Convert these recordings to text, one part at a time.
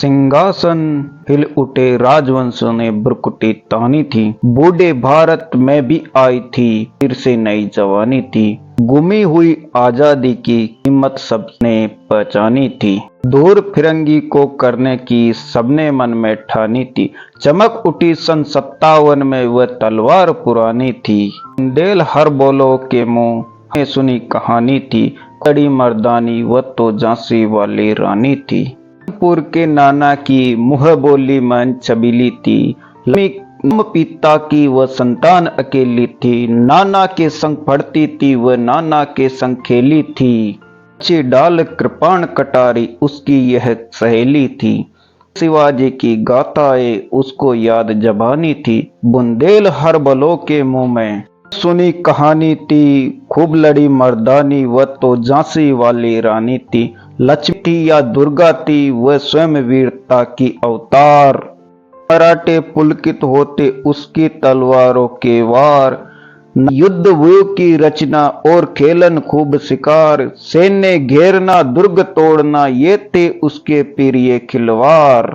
सिंहासन हिल उठे, राजवंश ने भ्रुकुटी तानी थी। बूढ़े भारत में भी आई थी फिर से नई जवानी थी। गुमी हुई आजादी की कीमत सबने पहचानी थी। दूर फिरंगी को करने की सबने मन में ठानी थी। चमक उठी सन 57 में वह तलवार पुरानी थी। बुंदेल हर बोलो के मुंह में सुनी कहानी थी। कड़ी मर्दानी वह तो झांसी वाली रानी थी। कानपुर के नाना की मुँह बोली मन छबीली थी। लक्ष्मी पिता की वह संतान अकेली थी। नाना के संग पढ़ती थी वह, नाना के संग खेली थी। अच्छी डाल कृपाण कटारी उसकी यह सहेली थी। शिवाजी की गाथाएं उसको याद जबानी थी। बुंदेल हर बलों के मुंह में सुनी कहानी थी। खूब लड़ी मर्दानी वह तो झांसी वाली रानी थी। लक्ष्मी थी या दुर्गा थी वह स्वयं वीरता की अवतार। मराठे पुलकित होते उसकी तलवारों के वार। युद्ध व्यूह की रचना और खेलन खूब शिकार। सैन्य घेरना दुर्ग तोड़ना ये थे उसके प्रिय खिलवाड़।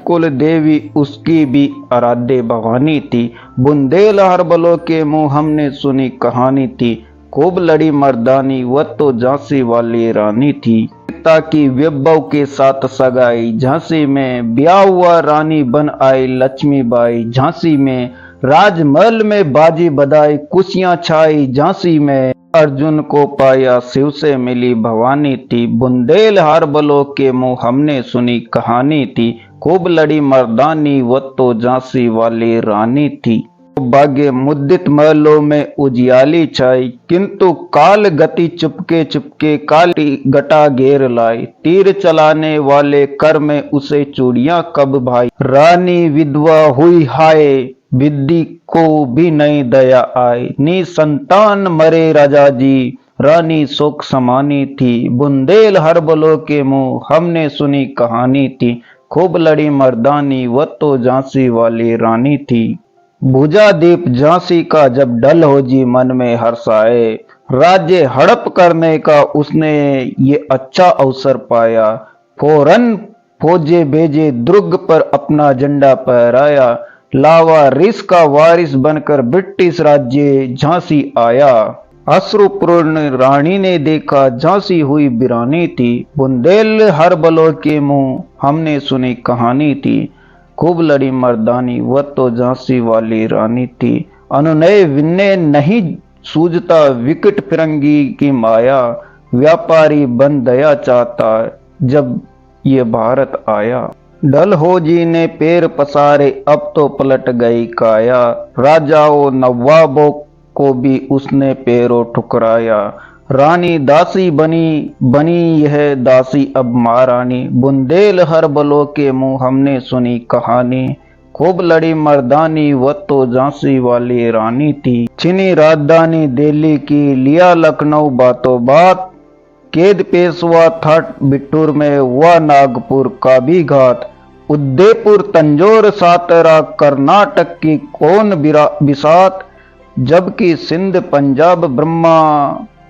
कुल देवी उसकी भी आराध्य भवानी थी। बुंदेल हर बलों के मुंह हमने सुनी कहानी थी। खूब लड़ी मर्दानी वह तो झांसी वाली रानी थी। पिता की वैभव के साथ सगाई झांसी में, ब्याह हुआ रानी बन आई लक्ष्मीबाई झांसी में। राजमहल में बाजी बधाई खुशियां छाई झांसी में। अर्जुन को पाया शिव से मिली भवानी थी। बुंदेल हर बलों के मुंह हमने सुनी कहानी थी। खूब लड़ी मर्दानी वह तो झांसी वाली रानी थी। भाग्य मुद्दित महलों में उजियाली छाई, किंतु काल गति चुपके चुपके काली घटा घेर लाई। तीर चलाने वाले कर में उसे चूड़ियां कब भाई। रानी विधवा हुई हाय, विधि को भी नहीं दया आई। नी संतान मरे राजा जी, रानी शोक समानी थी। बुंदेल हर बलों के मुंह हमने सुनी कहानी थी। खूब लड़ी मर्दानी वह तो झांसी वाली रानी थी। भुजा दीप झांसी का जब डल हो जी मन में हर्ष आए। राज्य हड़प करने का उसने ये अच्छा अवसर पाया। फौरन फौजे भेजे दुर्ग पर अपना झंडा फहराया। लावा रिस का वारिस बनकर ब्रिटिश राज्य झांसी आया। अश्रुपूर्ण रानी ने देखा झांसी हुई वीरानी थी। बुंदेल हर बलों के मुंह हमने सुनी कहानी थी। खूब लड़ी मर्दानी वह तो झांसी वाली रानी थी। अनुनय विनय नहीं सूझता विकट फिरंगी की माया। व्यापारी बन दया चाहता जब ये भारत आया। डलहो जी ने पैर पसारे अब तो पलट गई काया। राजाओं नवाबों को भी उसने पैरों ठुकराया। रानी दासी बनी यह दासी अब महारानी। बुंदेल हर बलों के मुंह हमने सुनी कहानी। खूब लड़ी मर्दानी वह तो झांसी वाली रानी थी। चीनी राजधानी दिल्ली की लिया लखनऊ बातों बात। कैद पेशवा था बिट्टूर में हुआ नागपुर का भी घात। उदयपुर तंजौर सातारा कर्नाटक की कौन बिसात। जबकि सिंध पंजाब ब्रह्मा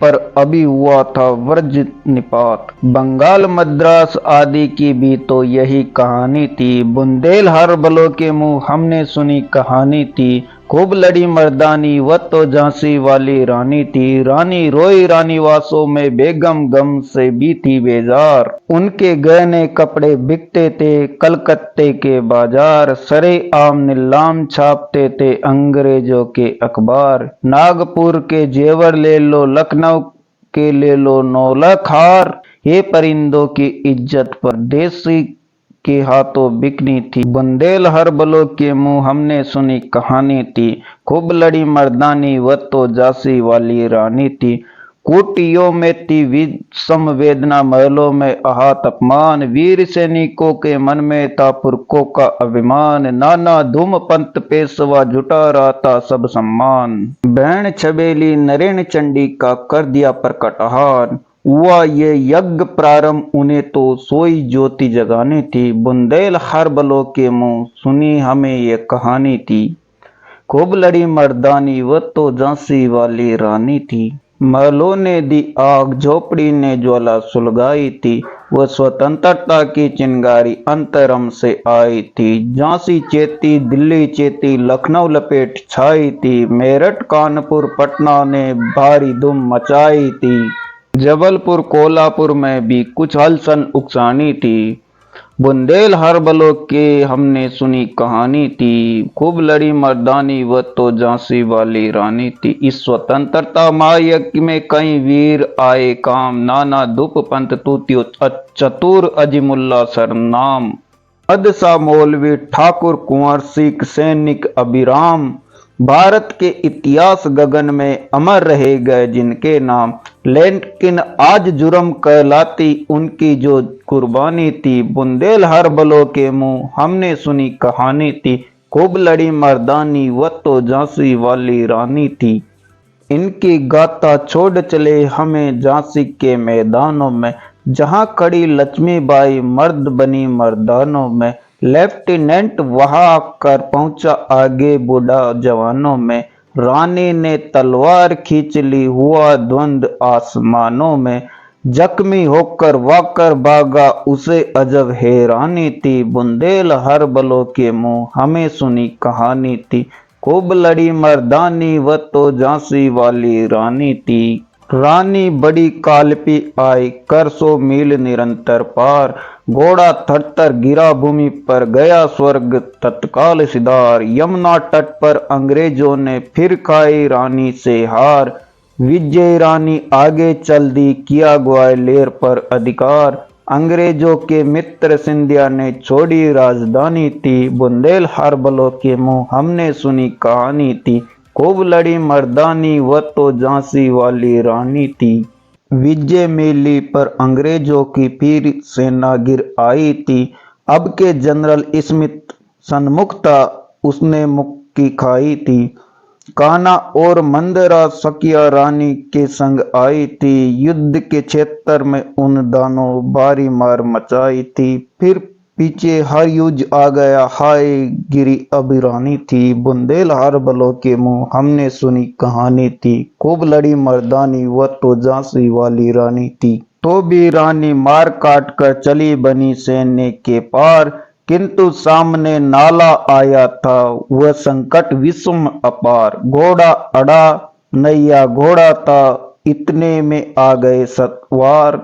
पर अभी हुआ था वज्रनिपात। बंगाल मद्रास आदि की भी तो यही कहानी थी। बुंदेल हर बलों के मुंह हमने सुनी कहानी थी। खूब लड़ी मर्दानी वह तो झांसी वाली रानी थी। रानी रोई रानीवासों में बेगम गम से भी थी बेजार। उनके गहने कपड़े बिकते थे कलकत्ते के बाजार। सरे आम नीलाम छापते थे अंग्रेजों के अखबार। नागपुर के जेवर ले लो, लखनऊ के ले लो 9 लाख हार। ये परिंदों की इज्जत परदेसी के हाथों बिकनी थी। बुंदेल हर बलों के मुंह हमने सुनी कहानी थी। खूब लड़ी मर्दानी वह तो झांसी वाली रानी थी। कुटियों में थी विषम वेदना, महलों में आहत अपमान। वीर सैनिकों के मन में था पुरखों का अभिमान। नाना धूम पंत पेशवा जुटा रहा था सब सम्मान। बहन छबेली नरेन चंडी का कर दिया प्रकट आहार। हुआ ये यज्ञ प्रारंभ उन्हें तो सोई ज्योति जगानी थी। बुंदेल हर बलों के मुंह सुनी हमें ये कहानी थी। खूब लड़ी मर्दानी वह तो झांसी वाली रानी थी। महलों ने दी आग, झोपड़ी ने ज्वाला सुलगाई थी। वह स्वतंत्रता की चिंगारी अंतरम से आई थी। झांसी चेती, दिल्ली चेती, लखनऊ लपेट छाई थी। मेरठ कानपुर पटना ने भारी धूम मचाई थी। जबलपुर कोल्हापुर में भी कुछ हलचल उकसानी थी। बुंदेल हरबलों की हमने सुनी कहानी थी। खूब लड़ी मर्दानी, वह तो झांसी वाली रानी थी। इस स्वतंत्रता महायज्ञ में कई वीर आए काम। नाना धूप पंत तूतियो चतुर अजीमुल्ला सरनाम। अदसा मौलवी ठाकुर कुंवर सिख सैनिक अभिराम। भारत के इतिहास गगन में अमर रहे गए जिनके नाम। लेकिन आज जुर्म कहलाती उनकी जो कुर्बानी थी। बुंदेल हरबलों के मुंह हमने सुनी कहानी थी। खूब लड़ी मर्दानी, वह तो झांसी वाली रानी थी। इनकी गाथा छोड़ चले हमें झांसी के मैदानों में। जहां खड़ी लक्ष्मीबाई मर्द बनी मर्दानों में। लेफ्टिनेंट वहां कर पहुंचा आगे बूढ़ा जवानों में। रानी ने तलवार खींच ली, हुआ द्वंद आसमानों में। जख्मी होकर वाकर भागा, उसे अजब हैरानी थी। बुंदेल हरबलों के मुंह हमें सुनी कहानी थी। खूब लड़ी मर्दानी, वह तो झांसी वाली रानी थी। रानी बड़ी कालपी आई, कर 100 मील निरंतर पार। घोड़ा थरथर गिरा भूमि पर, गया स्वर्ग तत्काल सिधार। यमुना तट पर अंग्रेजों ने फिर खाई रानी से हार। विजय रानी आगे चल दी, किया ग्वालियर पर अधिकार। अंग्रेजों के मित्र सिंधिया ने छोड़ी राजधानी थी। बुंदेल हरबलों के मुंह हमने सुनी कहानी थी। खूब लड़ी मर्दानी, वह तो झांसी वाली रानी थी। विजय मेली पर अंग्रेजों की फिर सेना गिर आई थी। अब के जनरल स्मिथ सन्मुख था, उसने मुक्की खाई थी। कान्हा और मंदरा सखिया रानी के संग आई थी। युद्ध के क्षेत्र में उन दानों भारी मार मचाई थी। फिर पीछे हर युद्ध आ गया, हाय गिरी अभिरानी थी। बुंदेल हरबलों के मुंह हमने सुनी कहानी थी। खूब लड़ी मर्दानी, वह तो झांसी वाली रानी थी। तो भी रानी मार काट कर चली बनी सैन्य के पार। किंतु सामने नाला आया था, वह संकट विषम अपार। घोड़ा अड़ा, नैया घोड़ा था, इतने में आ गए सतवार।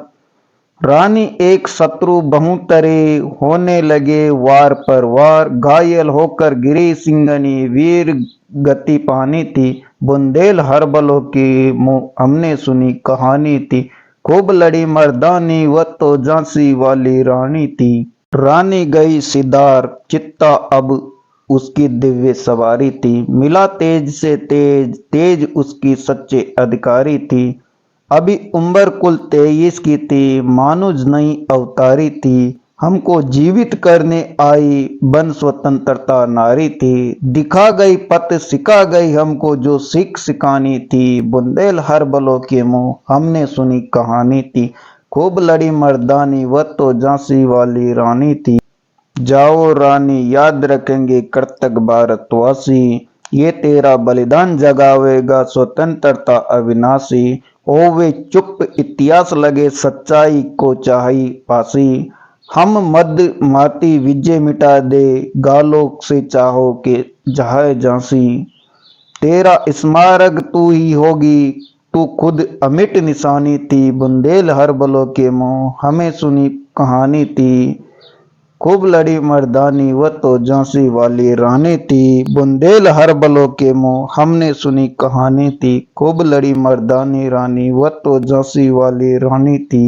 रानी एक शत्रु बहुतरे, होने लगे वार पर वार। घायल होकर गिरी सिंगनी, वीर गति पानी थी। बुंदेल हरबलों की मुंह हमने सुनी कहानी थी। खूब लड़ी मर्दानी, वह तो झांसी वाली रानी थी। रानी गई सिदार, चित्ता अब उसकी दिव्य सवारी थी। मिला तेज से तेज, तेज उसकी सच्चे अधिकारी थी। अभी उम्र कुल 23 की थी, मानुज नई अवतारी थी। हमको जीवित करने आई, बन स्वतंत्रता नारी थी। दिखा गई पथ, सिखा गई हमको जो सीख सिखानी थी। बुंदेल हरबलों के मुंह हमने सुनी कहानी थी। खूब लड़ी मर्दानी, वह तो झांसी वाली रानी थी। जाओ रानी, याद रखेंगे कर्तव्य भारतवासी। ये तेरा बलिदान जगावेगा स्वतंत्रता अविनाशी। ओवे चुप, इतिहास लगे सच्चाई को चाही फांसी। हम मद माती विजय मिटा दे, गालों से चाहो के जहाए झांसी। तेरा स्मारक तू ही होगी, तू खुद अमिट निशानी थी। बुंदेल हरबलों के मुंह हमें सुनी कहानी थी। खूब लड़ी मर्दानी, वह तो झांसी वाली रानी थी। बुंदेल हरबलों के मुंह हमने सुनी कहानी थी। खूब लड़ी मर्दानी रानी, वह तो झांसी वाली रानी थी।